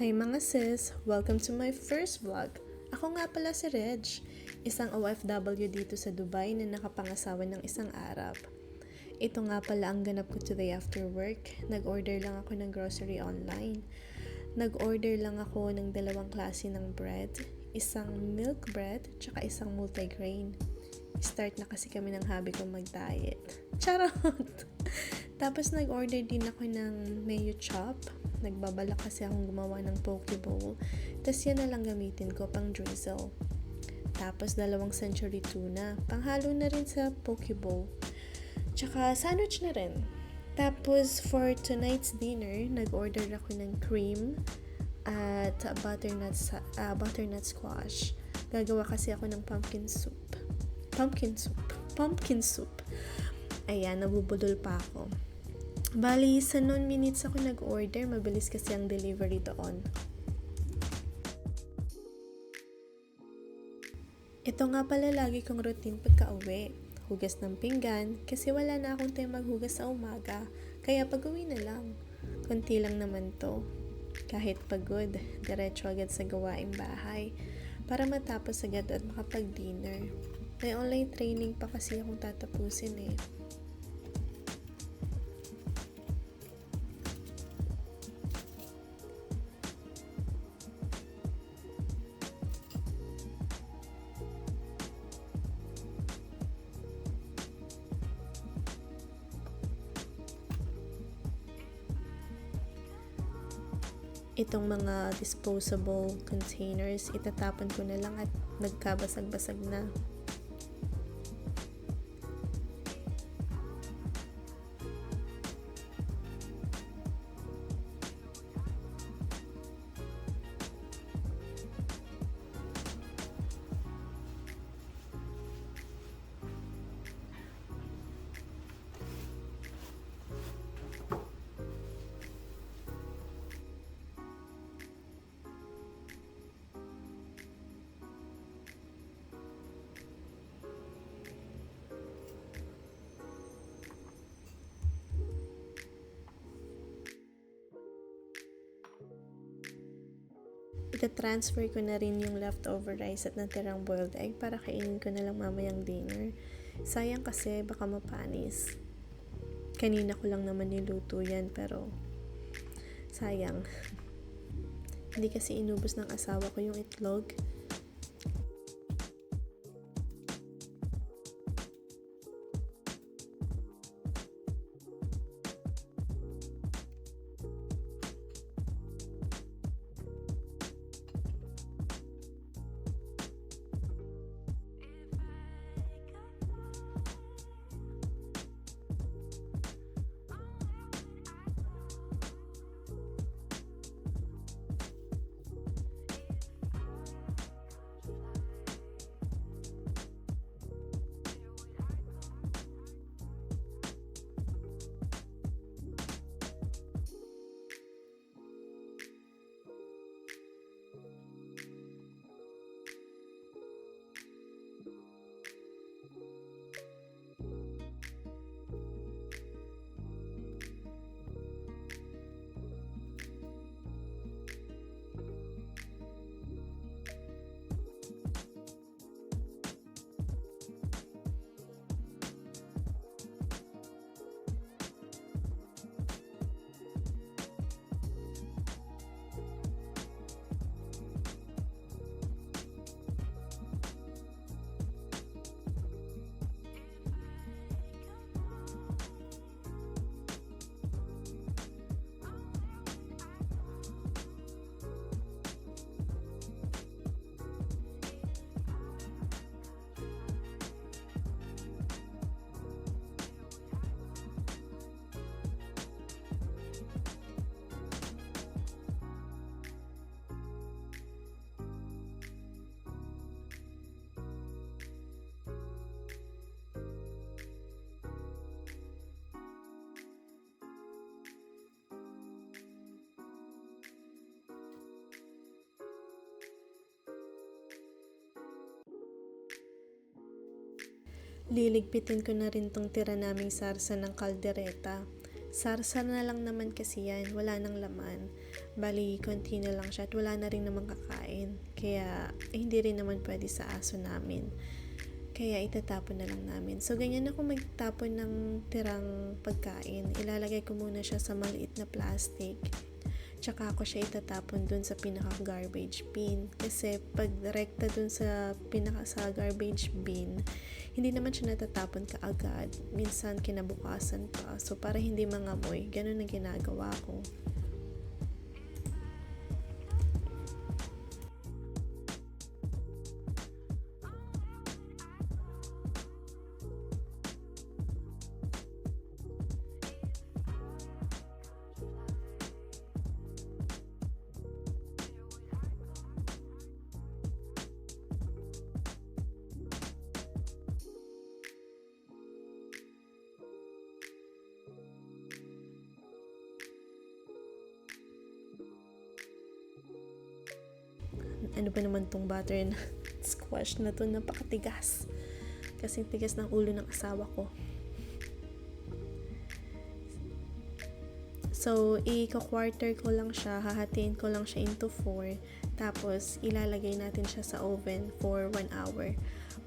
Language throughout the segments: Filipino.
Hi mga sis! Welcome to my first vlog. Ako nga pala si Reg, isang OFW dito sa Dubai na nakapangasawa ng isang Arab. Ito nga pala ang ganap ko today after work. Nag-order lang ako ng grocery online. Nag-order lang ako ng dalawang klase ng bread, isang milk bread, tsaka isang multigrain. Start na kasi kami ng hobby kong mag-diet. Charot! Tapos nag-order din ako ng mayo chop. Nagbabalak kasi akong gumawa ng poke bowl. Tapos yan na lang gamitin ko pang drizzle. Tapos 2 century tuna. Panghalo na rin sa poke bowl. Tsaka sandwich na rin. Tapos for tonight's dinner, nag-order ako ng cream at butternut squash. Gagawa kasi ako ng pumpkin soup. Ayan, nabubudol pa ako. Bali, sa 9 minutes ako nag-order. Mabilis kasi ang delivery doon. Ito nga pala lagi kong routine pagka-uwi. Hugas ng pinggan kasi wala na akong time maghugas sa umaga. Kaya pag-uwi na lang. Konti lang naman to. Kahit pagod, diretso agad sa gawaing bahay. Para matapos agad at makapag-dinner. May online training pa kasi akong tatapusin eh. Itong mga disposable containers, itatapon ko na lang at nagkabasag-basag na. Ita-transfer ko na rin yung leftover rice at natirang boiled egg para kainin ko na lang mamayang dinner. Sayang kasi baka mapanis. Kanina ko lang naman niluto yan pero sayang. Hindi kasi inubos ng asawa ko yung itlog. Liligpitin ko na rin tong tira naming sarsa ng kaldereta. Sarsa na lang naman kasi yan, wala nang laman. Bali, konti na lang siya at wala na rin naman kakain. Kaya, hindi rin naman pwede sa aso namin. Kaya, itatapon na lang namin. So, ganyan ako magtapon ng tirang pagkain. Ilalagay ko muna siya sa maliit na plastic. Tsaka ako siya itatapon dun sa pinaka-garbage bin. Kasi, pag rekta dun sa garbage bin, hindi naman siya natatapon kaagad. Minsan, kinabukasan pa. So, para hindi mangamoy, ganun ang ginagawa ko. Ano ba naman tong butter na squash na to, napakatigas. Kasing tigas ng ulo ng asawa ko. So, i-quarter ko lang siya, hahatiin ko lang siya into 4. Tapos, ilalagay natin siya sa oven for 1 hour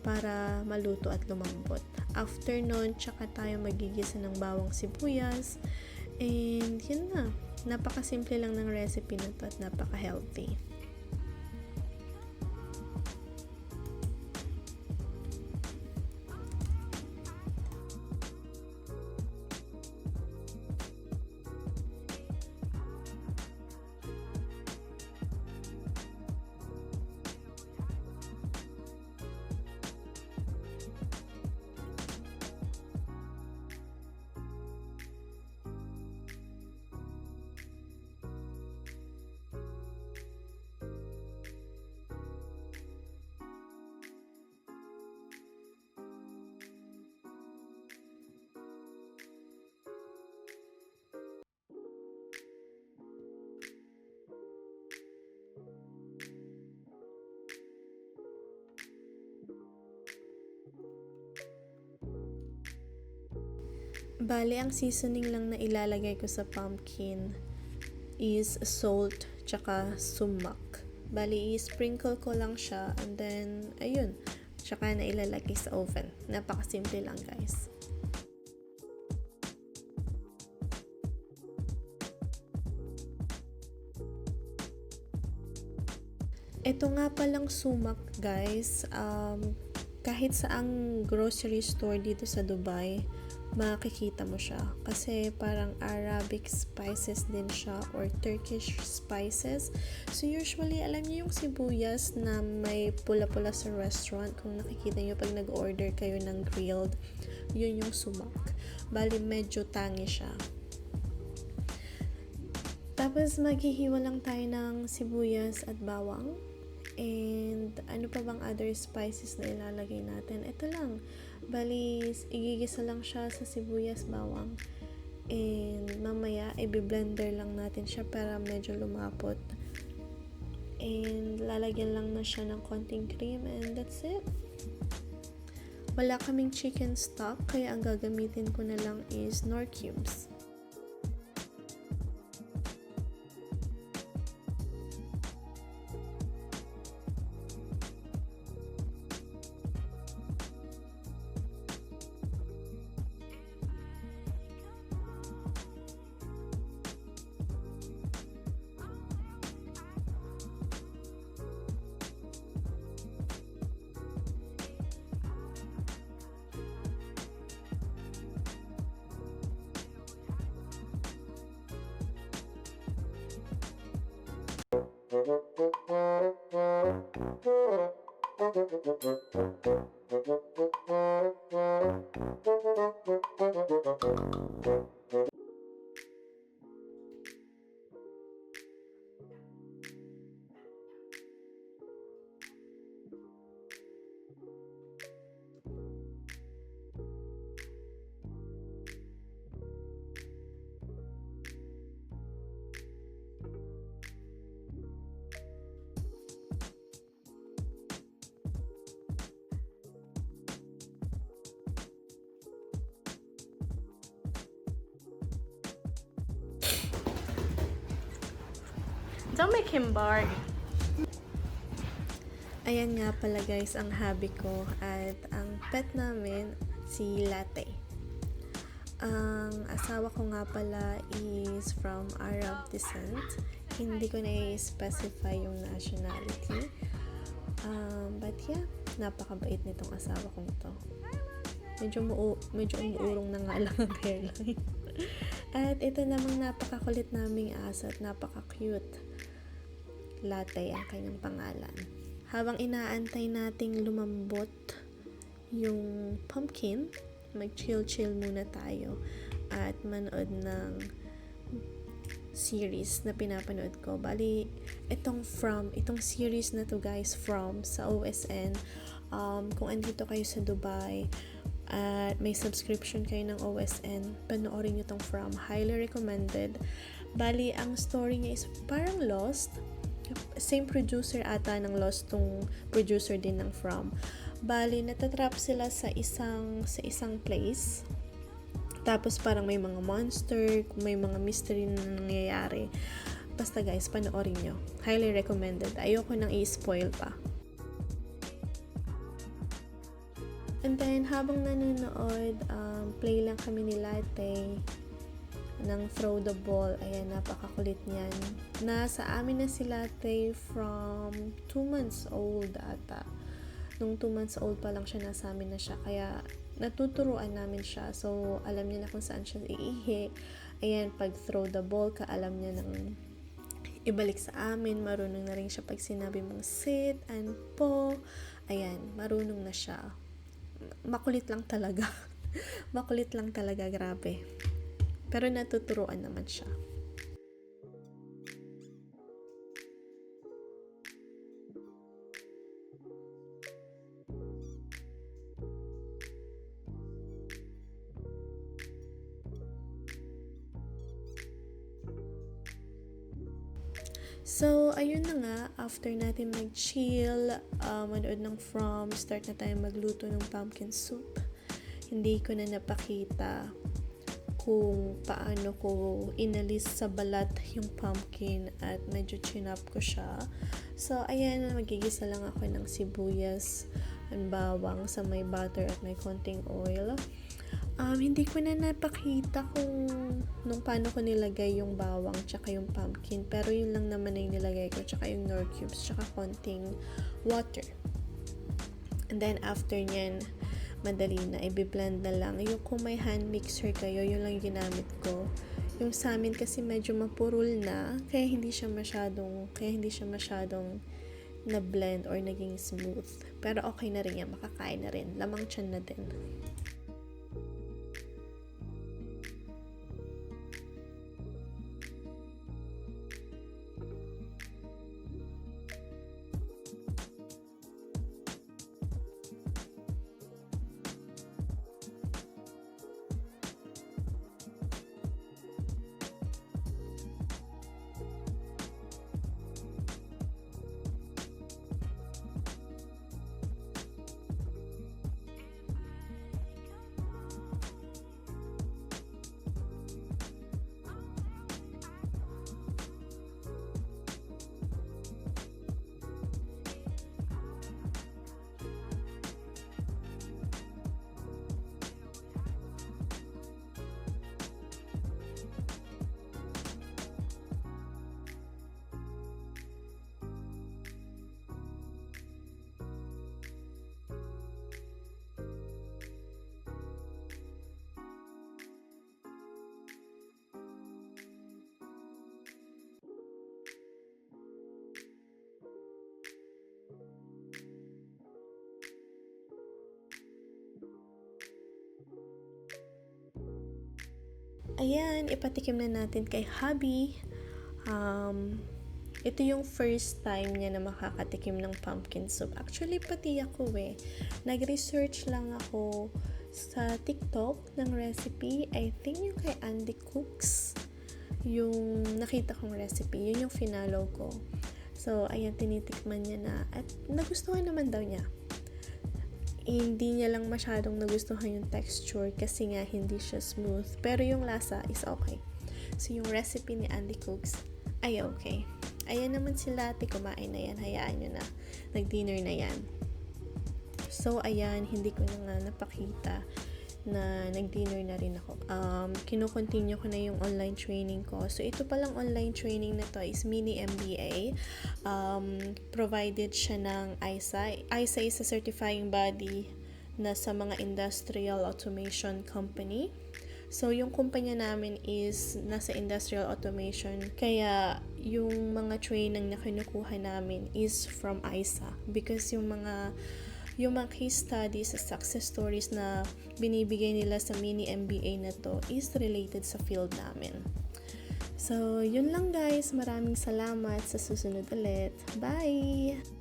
para maluto at lumambot. After nun, tsaka tayo magigisa ng bawang sibuyas. And, yun na. Napakasimple lang ng recipe na to at napaka-healthy. Bale, ang seasoning lang na ilalagay ko sa pumpkin is salt tsaka sumac. Bale, i-sprinkle ko lang siya and then, ayun, tsaka na ilalagay sa oven. Napakasimple lang, guys. Ito nga palang sumac, guys, kahit saang grocery store dito sa Dubai, makikita mo siya. Kasi parang Arabic spices din siya or Turkish spices. So usually, alam niyo yung sibuyas na may pula-pula sa restaurant, kung nakikita niyo pag nag-order kayo ng grilled, yun yung sumac. Bali, medyo tangi siya. Tapos, maghihiwa lang tayo ng sibuyas at bawang. And, ano pa bang other spices na ilalagay natin? Ito lang. Bali, igigisa lang siya sa sibuyas, bawang. And, mamaya, i-blender lang natin siya para medyo lumapot. And, lalagyan lang na siya ng konting cream. And, that's it. Wala kaming chicken stock, kaya ang gagamitin ko na lang is Knorr cubes. Don't make him bark. Ayan nga pala guys ang hobby ko at ang pet namin si Latte. Ang asawa ko nga pala is from Arab descent. Hindi ko na-specify yung nationality. But yeah, napakabait nitong asawa kong to. Medyo umuurong na nga lang ang hairline. At ito namang napakakulit naming aso at napaka-cute. Latte ang kanyang pangalan. Habang inaantay nating lumambot yung pumpkin, mag-chill-chill muna tayo at manood ng series na pinapanood ko. Bali, itong series na to guys, From sa OSN. Kung andito kayo sa Dubai at may subscription kayo ng OSN, panoorin nyo tong From. Highly recommended. Bali, ang story niya is parang Lost. Same producer ata ng Lost, tong producer din ng From. Bali, natatrap sila sa isang place. Tapos parang may mga monster, may mga mystery na nangyayari. Basta guys, panoorin nyo. Highly recommended. Ayoko nang i-spoil pa. And then, habang nanonood, play lang kami ni Latte ng Throw the Ball. Ayan, napakakulit niyan. Nasa amin na si Latte from 2 months old ata. Nung 2 months old pa lang siya, nasa amin na siya. Kaya, natuturuan namin siya. So, alam niya na kung saan siya iihi. Ayan, pag throw the ball ka, alam niya nang ibalik sa amin. Marunong na rin siya pag sinabi mong sit and po. Ayan, marunong na siya. Makulit lang talaga. Makulit lang talaga, grabe. Pero natuturuan naman siya. So, ayun na nga, after natin mag-chill, manood ng From, start na tayo magluto ng pumpkin soup. Hindi ko na napakita kung paano ko inalis sa balat yung pumpkin at medyo chinap ko siya. So, ayan, magigisa lang ako ng sibuyas and bawang sa may butter at may konting oil. Hindi ko na napakita kung nung paano ko nilagay yung bawang tsaka yung pumpkin, pero yun lang naman ay nilagay ko, tsaka yung nor cubes tsaka konting water. And then after nyan, madali na, i-blend na lang. Yung kung may hand mixer kayo, yun lang ginamit ko. Yung sa amin kasi medyo mapurol na, kaya hindi siya masyadong na blend or naging smooth. Pero okay na rin yan, makakain na rin, lamang tiyan na din. Ayan, ipatikim na natin kay hubby. Ito yung first time niya na makakatikim ng pumpkin soup. Actually, pati ako Nag-research lang ako sa TikTok ng recipe. I think yung kay Andy Cooks, yung nakita kong recipe. Yun yung finalo ko. So, ayan, tinitikman niya na. At nagustuhan naman daw niya. Hindi niya lang masyadong nagustuhan yung texture kasi nga hindi siya smooth. Pero yung lasa is okay. So, yung recipe ni Andy Cooks ay okay. Ayan naman sila, ate, kumain na yan. Hayaan nyo na. Nag-dinner na yan. So, ayan, hindi ko na nga napakita na nag-dinner na rin ako. Kino-continue ko na yung online training ko. So, ito palang online training na to is mini MBA. Provided siya ng ISA. ISA is a certifying body na sa mga industrial automation company. So, yung kumpanya namin is nasa industrial automation. Kaya, yung mga training na kinukuha namin is from ISA. Because yung mga case studies, success stories na binibigay nila sa mini MBA na to is related sa field namin. So, yun lang guys. Maraming salamat. Sa susunod ulit. Bye!